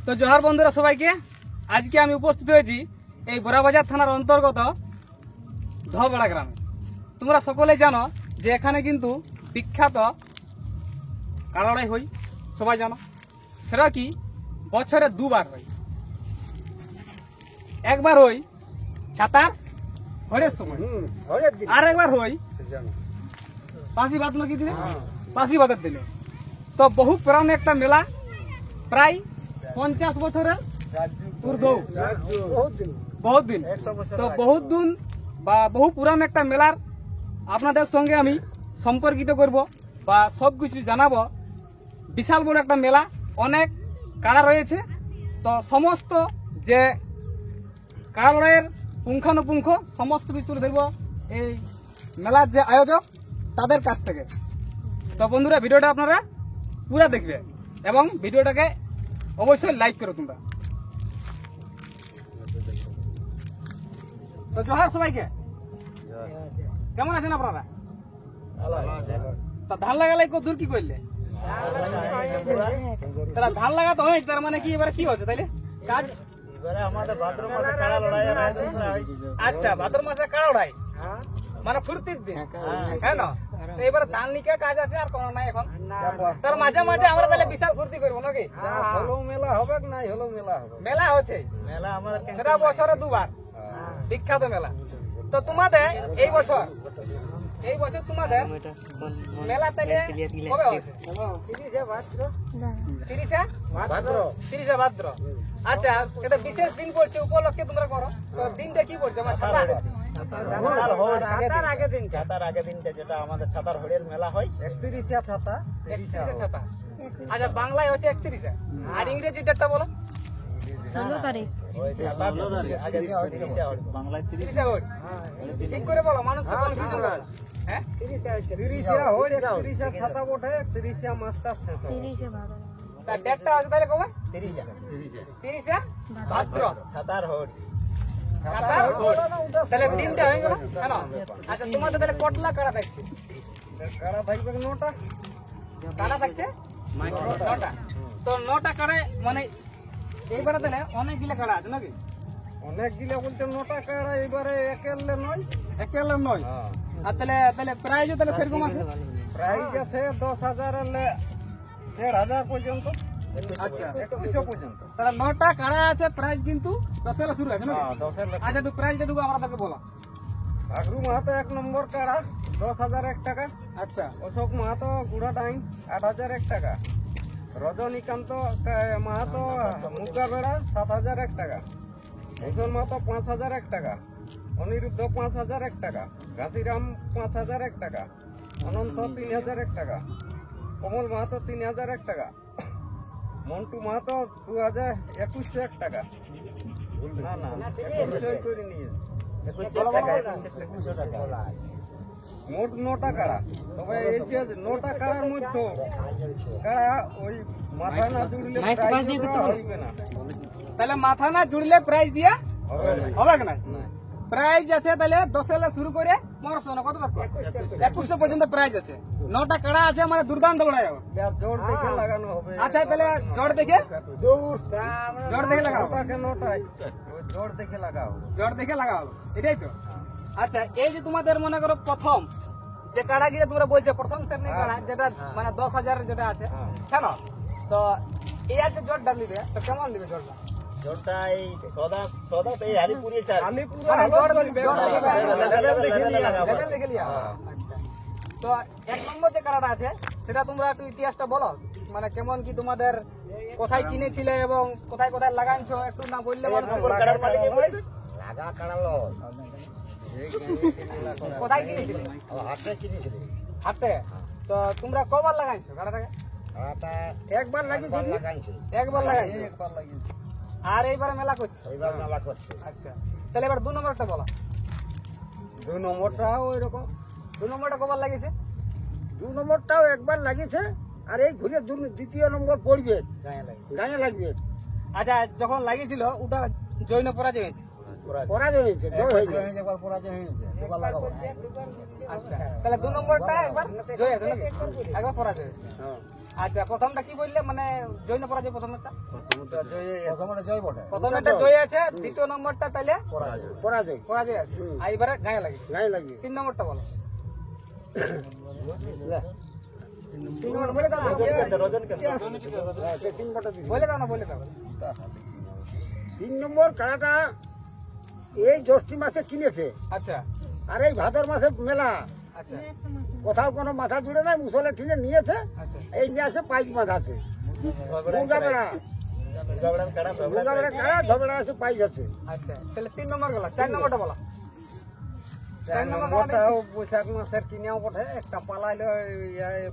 তো জোহার বন্ধুরা সবাইকে। আজকে আমি উপস্থিত হয়েছি এই বোরাবাজার থানার অন্তর্গত ধবেড়া গ্রামে। তোমরা সকলেই জানো যে এখানে কিন্তু বিখ্যাত কাড়া লড়াই হয়, সবাই জানো। সেটা কি বছরে দুবার হয়। একবার হই ছাতার হরের সময়, আর একবার হই পাঁচি বাদ নাকি দিনে, পাঁচি বাদের দিনে। তো বহু পুরানো একটা মেলা, প্রায় 50 বছরের ঊর্ধ্ব, বহুত দিন। তো বহুত দিন বা বহু পুরান একটা মেলার আপনাদের সঙ্গে আমি সম্পর্কিত করব বা সবকিছু জানাবো। বিশাল বড় একটা মেলা, অনেক কাড়া রয়েছে। তো সমস্ত যে কাড়া লড়াইয়ের পুঙ্খানুপুঙ্খ সমস্ত কিছু তুলে ধরবো এই মেলার যে আয়োজক তাদের কাছ থেকে। তো বন্ধুরা ভিডিওটা আপনারা পুরো দেখবে এবং ভিডিওটাকে অবশ্যই লাইক করো তোমরা। তো জোহার সবাইকে, কেমন আছেন আপনারা? তা ধান লাগালাই কত দূর কি করলে? তাহলে ধান লাগা তো হয়েছে, তার মানে কি এবারে কি হচ্ছে তাইলে কাজ? আচ্ছা, ভাদ্র মাসে কাড়া লড়াই মানে ফুর্তির দিন, হ্যাঁ না? এবারে ধান নিকে কাজ আছে আর কোনো নাই এখন। তার মাঝে মাঝে আমরা তাহলে বিশাল ফুর্তি করবো নাকি? মেলা হবে না, হলো মেলা হবে। মেলা হচ্ছে, মেলা আমাদের সেটা বছরে দুবার, বিখ্যাত মেলা। তো তোমাদের এই বছর তোমাদের মেলা তাহলে কবে হচ্ছে? 30 ভাদ্র। আচ্ছা, এটা বিশেষ দিন পড়ছে, উপলক্ষে তোমরা করো। তো দিনটা কি পড়ছে? আমার ছাতার আগের দিনটা যেটা আমাদের ছাতার হোড়ের মেলা হয় 31 ছাতা। আচ্ছা, বাংলায় হচ্ছে 31, আর ইংরেজি ডেটটা বলো। 16 তারিখ। বাংলায় 30 ঠিক করে বলো, মানুষ কনফিউশন করে। হ্যাঁ, 30 ছাতা বটে, 30 মাস্টার শেষ হয়। 30 ভাদ্র। তার ডেটটা আছে তাহলে কবে? 30 ভাদ্র ছাতার হোড়। তাহলে দিনটা হয়ে গেল, কেন? আচ্ছা, তোমাদের তাহলে কতলা কাড়া থাকছে? কাড়া থাকবে 9টা। কাড়া থাকছে 9টা। তো 9টা কাড়ায় মানে এইবারে তাহলে অনেকগুলো কাড়া আছে নাকি? অনেক গিলা বলতে 9টা কাড়া, এবারে একেলে নয়। আর তাহলে প্রাইজও তাহলে সেরকম আছে? প্রাইজ আছে 10,000 হলে 1,500 পর্যন্ত। আচ্ছা, 2100 পর্যন্ত। তাহলে 9টা কাড়া আছে, প্রাইজ কিন্তু 10 শুরু আছে নাকি? 10 আচ্ছা, একটু প্রাইজটা একটু আমাদেরকে বলো। ভাগরু মাহাতো 1 নম্বর কাড়া 10,001 টাকা। আচ্ছা, অশোক মাহাতো গুড়া ডাইন 8,001 টাকা। রজনীকান্ত মাহাতো মুগা বেড়া 7,001 টাকা। ভূষণ মাহাতো 5,001 টাকা। অনিরুদ্ধ 5,001 টাকা। ঘাসিরাম 5,001 টাকা। অনন্ত 3,001 টাকা। কমল মাহাতো 3,001 টাকা। মন্টু মাহাতো 2,2101 টাকা। না 2100 করে নিয়ে মোট 9টা কাড়া। তবে এই যে 9টা কাড়ার মধ্যে কাড়া ওই মাথা না জুড়লে হইবে না। তাহলে মাথা না জুড়লে প্রাইজ দিয়া হবে না? না। প্রাইজ আছে তাহলে 10 শুরু করে 1500 কত 2100 পর্যন্ত প্রাইজ আছে। 9টা কাড়া আছে, মানে দুর্দান্ত লড়াই হবে। জোর দেখে লাগানো হবে। আচ্ছা, তাহলে জোর দেখে লাগাও। জোর দেখে লাগাও। জোর দেখে লাগাও, এটাই তো। আচ্ছা, এই যে তোমাদের মনে করো প্রথম যে কাড়া গিয়ে তোমরা বলছো প্রথম শ্রেণীর কাড়া, যেটা মানে 10,000 যেটা আছে, কেন? তো এই আছে জোরটা নিবে, তো কেমন নিবে জোরটা? জোরটা এই সদা এই হালিপুরি স্যার। মানে জোর নিবে, লেভেল দেখে লিয়া। আচ্ছা, তো 1 নম্বর যে কাড়াটা আছে সেটা তোমরা একটু ইতিহাসটা বলো, মানে কেমন কি তোমাদের কোথায় কিনেছিলে এবং কোথায় কোথায় লাগাইছো, একটু না বললে বলো। লাগা কাড়ালো কোথায় কিনেছিলে? হাটে কিনেছিলি। হাতে। তো তোমরা কবার লাগাইছো কাড়াটাকে? একবার লাগাইছি। একবার লাগাইছো, আর এইবারে মেলা করছো? এইবার মেলা করছে। আচ্ছা, তাহলে এবার 2 নম্বরটা বলো। 2 নম্বরটাও ওই রকম। 2 নম্বরটা কবার লাগিয়েছে? 2 নম্বরটাও একবার লাগিয়েছে, আর এই ঘুরে 2য় নম্বর পড়বে, গায়ে লাগবে। আচ্ছা, যখন লাগিয়েছিল ওটা জৈন পরাজয় হয়েছে? পরাজয় হয়েছে, জয় হয়েছে। একবার পরাজয় হয়েছে, দুবার লাগাবো। আচ্ছা, তাহলে 2 নম্বরটা একবার জয় আছে নাকি? একবার পরাজয় হয়েছে। আচ্ছা প্রথমটা কি বললে মানে জয় না পরাজয় প্রথমটা প্রথমটা জয় বটে প্রথমটা জয় আছে দ্বিতীয় নম্বরটা তাহলে পরাজয় পরাজয় আছে আর এবারে গায়ে লাগে গায়ে লাগে 3 নম্বরটা বলো 3 নম্বর বলে দাও বলে দাও না বলে দাও 3 নম্বর কাড়াটা এই জ্যৈষ্ঠ মাসে কিনেছে আচ্ছা আর এই ভাদর মাসে মেলা আচ্ছা কোথাও কোনো মাথা জুড়ে নাই মুসলে ঠিনে নিয়েছে আচ্ছা এই নিয়ে আছে পাইক মাথা আছে দুর্গাবেড়া কাড়া ধবেড়া আছে পাইক আছে আচ্ছা তাহলে 3 নম্বর গেল 4 নম্বরটা বলো 4 নম্বরটা বৈশাখ মাসের কিনেও বটে একটা পালাইলো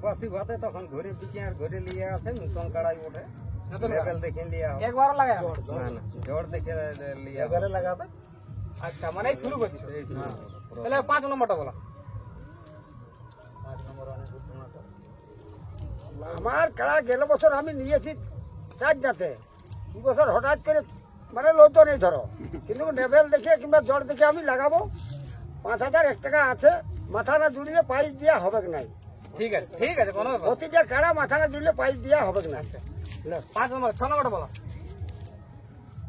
বাসি ভাতে তখন ঘরে বিকে আর ঘরে লিয়ে আছে নতুন কাড়াই বটে লেভেল দেখে লিয়ে একবার লাগায় না না জোর দেখে লিয়ে একবারে লাগাবে আচ্ছা মানে এই শুরু করছো তাহলে 5 নম্বরটা বলো আমার কাড়া গেল বছর আমি নিয়েছি 4 জাতে এই বছর হঠাৎ করে মানে লৌত নেই ধরো কিন্তু লেভেল দেখে কিংবা জোর দেখে আমি লাগাবো 5,001 টাকা আছে মাথা না জুড়িয়ে পাইস দেওয়া হবে নাই ঠিক আছে কোনো ব্যাপার না। প্রতিটা কাড়া মাথা না জুড়লে পাইস দেওয়া হবে না 5 নম্বর 6 নম্বরটা বলো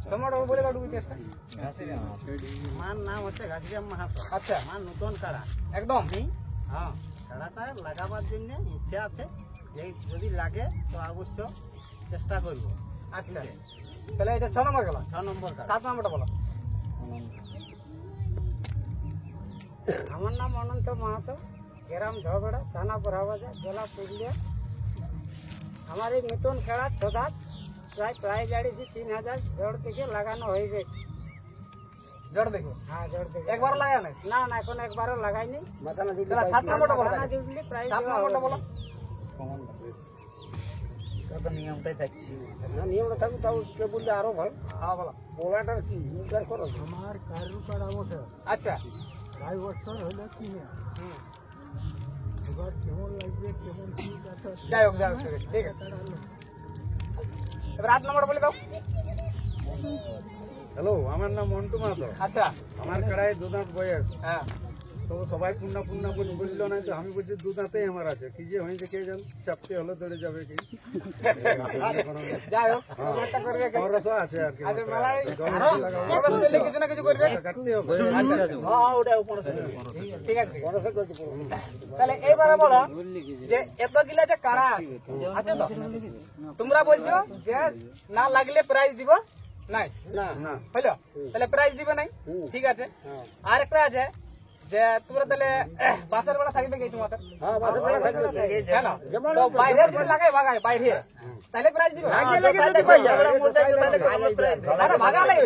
6 নম্বরটা বলে দাও ডুবি টেস্টটা আমার নাম হচ্ছে গাছিরাম মাহাতো আচ্ছা আমার নতুন কাড়া একদম হ্যাঁ কাড়াটা লাগাবার জন্য ইচ্ছা আছে এই যদি লাগে তো অবশ্য চেষ্টা করব আচ্ছা তাহলে এটা 6 নম্বর গেল 6 নম্বর কাড়া 7 নম্বরটা বলো আমার নাম অনন্ত মাহাতো গ্রাম ঝগড়া থানা বড়াবাজার জেলা পুরুলিয়া আমার এই নতুন খেলা ছদাত প্রায় গাড়িছি 3,000 জোড় থেকে লাগানো হয়ে গেছে জোর দেখো হ্যাঁ জোড় থেকে একবার লাগায় নাই না না এখন একবারও লাগাইনি তাহলে 7 নম্বরটা বলো মাথা জুড়লে প্রায় 7 নম্বরটা বলো নিয়মটাই থাকছি না নিয়মটা থাকুক তাও কে বললে আরো ভালো হ্যাঁ বলো পোলাটার কি উদ্ধার করো আমার কারু কাড়া বটে আচ্ছা 2 বছর হলো কিনে হুম এবার কেমন লাগবে কেমন কি কথা যাই হোক ঠিক আছে এবার 8 নম্বরটা বলে দাও হ্যালো আমার নাম মন্টু মাহাতো আচ্ছা আমার কাড়ায় দুদাঁত বয়স হ্যাঁ তো সবাই পুন্না বললো না তো আমি বলছি দুদাঁতেই আমার আছে কি যে হয়েছে কে জান চাপতে হলো দৌড়ে যাবে কি যাই হোক একটা করবে কি? খরচ আছে আর কি আচ্ছা মেলায় জল লাগাবো। খরচ দিলে কিছু না কিছু করবে কাটতে হবে হ্যাঁ ওটা উপরে ঠিক আছে তাহলে এইবারে বলো যে এত গিলা যে কাড়া আছে তো তোমরা বলছো যে না লাগলে প্রাইজ দিব নাই না না হইলো তাহলে প্রাইজ দিবে নাই ঠিক আছে আর একটা আছে যে তোমরা তাহলে বাসের বেলা থাকবে কি তোমাদের হ্যাঁ বাসে বেলা থাকবে কেন তো বাইরে যদি লাগাই ভাগাই বাইরে তাহলে প্রাইজ দিবে যদি পাই যায় আরে ভাগা লাগে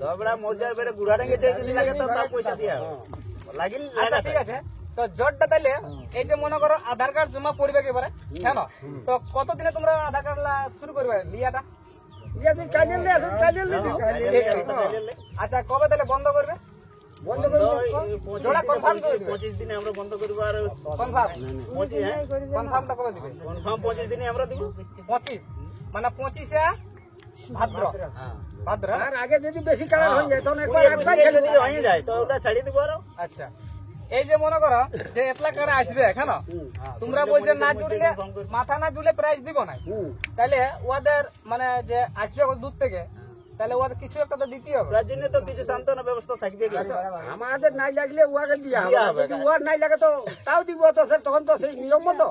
দবড়া মোজার বেড়ে গুড়া রেঙ্গে যে যদি লাগে তো তার পয়সা দিয়া লাগিল আচ্ছা ঠিক আছে তো জটটা তাহলে এই যে মনে করো আধার কার্ড জমা পড়বে এবারে কেন তো কতদিনে তোমরা আধার কার্ড শুরু করবে লিয়াটা যদি কাজে লে এখন কাজে লে আচ্ছা কবে তাহলে বন্ধ করবে বন্ধ করে জোড়া কনফার্ম করে দিবে 25 দিনে আমরা বন্ধ করব আর কনফার্ম 25 হ্যাঁ কনফার্মটা কবে দিবে কনফার্ম 25 দিনে আমরা দিব 25 মানে 25 ভাদ্র ভাদ্র আর আগে যদি বেশি কালার হয়ে যায় তখন একবার একবার খেলে খেলে দিলে হয়ে যায় তো ওটা ছাড়ি দিব আর আচ্ছা এই যে মনে করো যে এতলা করে আসবে কেন তোমরা বলছো না জুড়লে মাথা না জুড়লে প্রাইজ দিব না তাহলে ওদের মানে যে আসবে দূর থেকে তাহলে ওদের কিছু একটা তো দিতেই হবে তার জন্য তো কিছু সান্ত্বনা ব্যবস্থা থাকবে কি আমাদের নাই লাগলে ওয়াকে দিয়া হবে যদি ওয়ার নাই লাগে তো তাও দিব তো স্যার তখন তো সেই নিয়ম মতো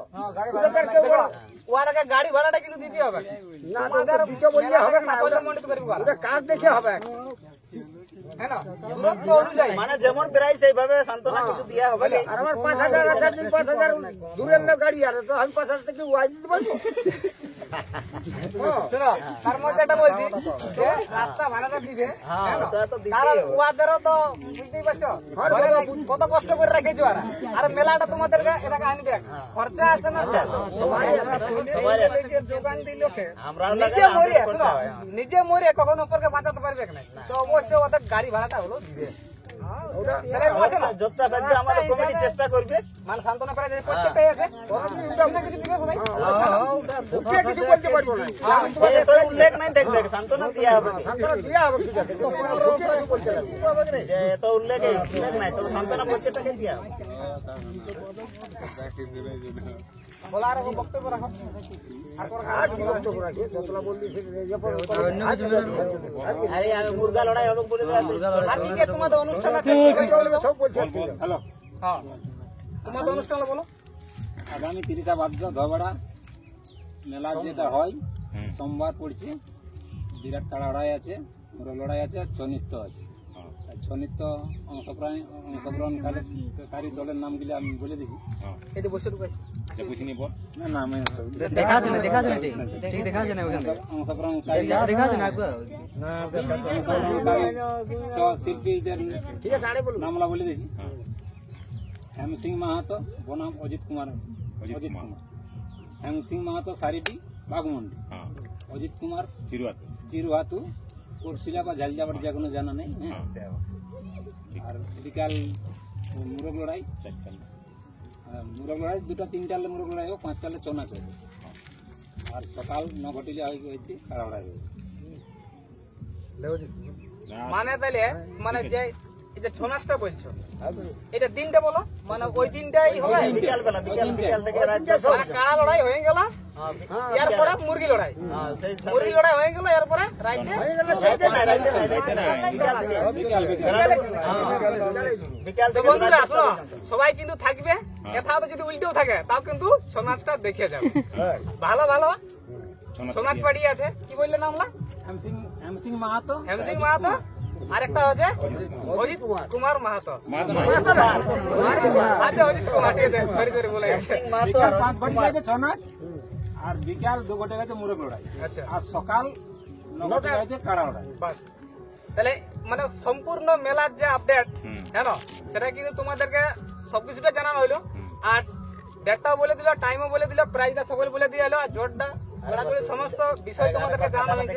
ওর আগে গাড়ি ভাড়াটা কিন্তু দিতে হবে না তো দিতে বললে হবে না মনিটর করবি ওটা কাজ দেখে হবে হ্যাঁ না দূরত্ব অনুযায়ী মানে যেমন প্রাইস সেইভাবে সান্ত্বনা কিছু দিয়া হবে কি আর আমার 5,000 আছে 5,000 দূরের লোক গাড়ি আছে তো আমি 5,000 থেকে ওয়াই দিতে পারবো শোনো তার মধ্যে একটা বলছি যে রাস্তা ভাড়াটা দিবে হ্যাঁ ওটা তো দিতে কারণ হবে ওদেরও তো বুঝতেই পারছো ঘরে কত কষ্ট করে রেখেছো আর মেলাটা তোমাদেরকে এটাকে আনবে খরচা আছে না সবাই যোগান দিল আমরা নিজে মরে শোনো নিজে মরে কখনো উপরকে বাঁচাতে পারবে না তো অবশ্যই ওদের গাড়ি ভাড়াটা হলো দিবে তাহলে আছে না যতটা সাধ্য আমাদের কমিটি চেষ্টা করবে মানে সান্ত্বনা করে যে প্রত্যেকটাই আছে কিছু দিবে সবাই কিছু বলতে পারবো না তো উল্লেখ নাই দেখবে সান্ত্বনা দেওয়া হবে সান্ত্বনা দিয়া হবে, ঠিক আছে, কিন্তু কোনো লোকে কিছু বলতে লাগবে না। যে এত উল্লেখ নাই, তো সান্ত্বনা প্রত্যেকটাকে দেওয়া হবে। বলা আর বক্তব্য রাখো আর কোনো আর কি বক্তব্য রাখি? যতলা বললি সে যে পরে আরে আগে মুরগা লড়াই হবে বলে দেওয়া। আজকে তোমাদের অনুষ্ঠান আছে সব বলছে। হ্যালো, হ্যাঁ তোমাদের অনুষ্ঠান বলো। আগামী 30 ভাদ্র ধবড়া মেলা যেটা হয় সোমবার পড়ছে, বিরাট কাড়া লড়াই আছে, মোরগ লড়াই আছে, ছৌ নৃত্য আছে। আর ছৌ নৃত্য অংশগ্রহণকারী দলের নামগুলি আমি বলে দিচ্ছি। এটা বসে ঢুকাইছি না না আমি অংশগ্রহণকারী শিল্পীদের ঠিক আছে, আরে বলুন। নামলা বলে দিয়েছি। হেম সিং মাহাতো বনাম অজিত কুমার। হেম সিং মাহাতো সারিটি বাঘমন্ডি, অজিত কুমার চিরুহাতু কোটশিলা বা ঝালজাবাড়ি, যা কোনো জানা নেই। হ্যাঁ, আর বিকাল মুরগ লড়াই, মুরগ লড়াই 2টা 3টালে মুরগ লড়াই হোক, 5টালে ছৌ নাচ হবে। আর সকাল 9 ঘটিলে হইতে কাড়া লড়াই হবে। মানে তাইলে মানে যে এই যে ছৌ নাচটা বলছো এটা দিনটা বলো, মানে ওই দিনটাই হবে বিকাল বেলা, বিকাল থেকে রাত মানে কাড়া লড়াই হয়ে গেল, এরপরে মুরগি লড়াই, মুরগি লড়াই হয়ে গেল, এরপরে রাইতে বিকাল তো বন্ধুরা শোনো, সবাই কিন্তু থাকবে, এথাও তো যদি উল্টেও থাকে তাও কিন্তু ছৌ নাচটা দেখে যাবে। ভালো ভালো ছৌ নাচ পাড়ি আছে, কি বললে নামলা? হেম সিং মাহাতো, হেম সিং মাহাতো, আরেকটা হচ্ছে অজিত কুমার মাহাতো। আচ্ছা অজিত কুমার, ঠিক আছে, সরি সরি বলে গেছে। বিকাল 5 ঘটি গেছে ছৌ নাচ, আর বিকাল 2 ঘটি গেছে মুরগ লড়াই, আচ্ছা আর সকাল 9 ঘটি গেছে কাড়া লড়াই। বাস, তাহলে মানে সম্পূর্ণ মেলার যে আপডেট হ্যাঁ সেটা কিন্তু তোমাদেরকে সবকিছুটা জানানো হইলো, আর ডেটটাও বলে দিল, টাইমও বলে দিল, প্রাইসটা সকল বলে দিয়ে এলো, আর জোরটা সমস্ত বিষয় তোমাদেরকে জানানো হয়েছে।